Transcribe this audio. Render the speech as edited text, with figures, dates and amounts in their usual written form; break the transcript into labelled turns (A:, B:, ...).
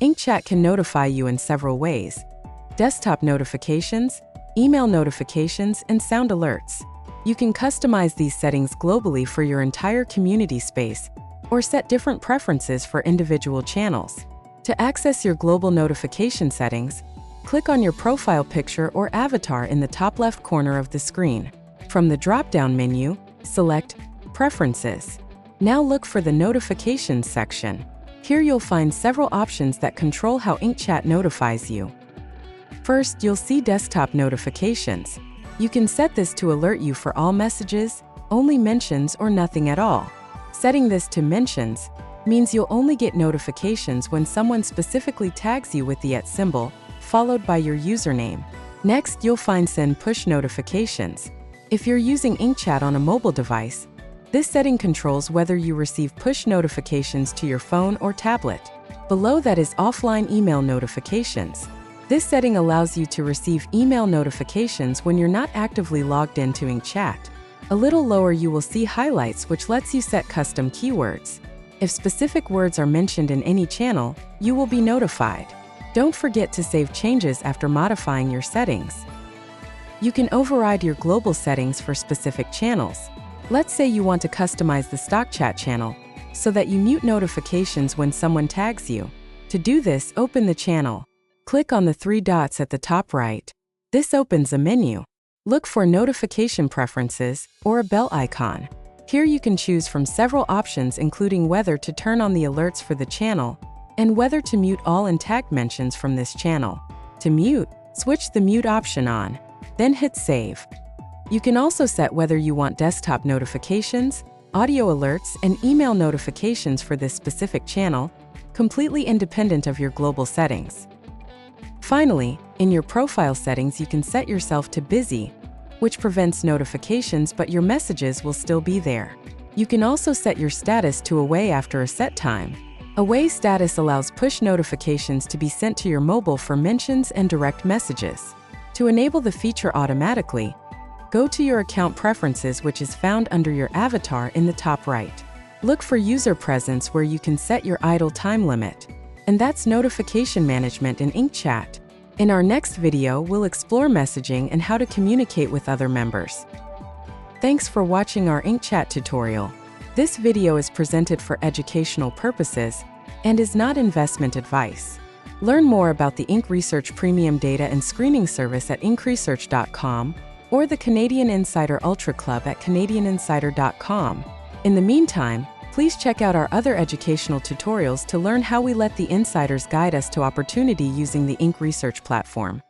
A: InkChat can notify you in several ways: desktop notifications, email notifications, and sound alerts. You can customize these settings globally for your entire community space or set different preferences for individual channels. To access your global notification settings, click on your profile picture or avatar in the top left corner of the screen. From the drop-down menu, select Preferences. Now look for the Notifications section. Here you'll find several options that control how InkChat notifies you. First, you'll see Desktop Notifications. You can set this to alert you for all messages, only mentions, or nothing at all. Setting this to Mentions means you'll only get notifications when someone specifically tags you with the @ symbol, followed by your username. Next, you'll find Send Push Notifications. If you're using InkChat on a mobile device, this setting controls whether you receive push notifications to your phone or tablet. Below that is Offline Email Notifications. This setting allows you to receive email notifications when you're not actively logged into InkChat. A little lower you will see Highlights, which lets you set custom keywords. If specific words are mentioned in any channel, you will be notified. Don't forget to save changes after modifying your settings. You can override your global settings for specific channels. Let's say you want to customize the Stock Chat channel so that you mute notifications when someone tags you. To do this, open the channel. Click on the three dots at the top right. This opens a menu. Look for Notification Preferences or a bell icon. Here you can choose from several options, including whether to turn on the alerts for the channel and whether to mute all untagged mentions from this channel. To mute, switch the mute option on, then hit Save. You can also set whether you want desktop notifications, audio alerts, and email notifications for this specific channel, completely independent of your global settings. Finally, in your profile settings, you can set yourself to Busy, which prevents notifications, but your messages will still be there. You can also set your status to Away after a set time. Away status allows push notifications to be sent to your mobile for mentions and direct messages. To enable the feature automatically, go to your account preferences, which is found under your avatar in the top right. Look for User Presence, where you can set your idle time limit. And that's notification management in InkChat. In our next video, we'll explore messaging and how to communicate with other members. Thanks for watching our InkChat tutorial. This video is presented for educational purposes and is not investment advice. Learn more about the Ink Research Premium Data and Screening Service at inkresearch.com or the Canadian Insider Ultra Club at canadianinsider.com. In the meantime, please check out our other educational tutorials to learn how we let the insiders guide us to opportunity using the Ink Research platform.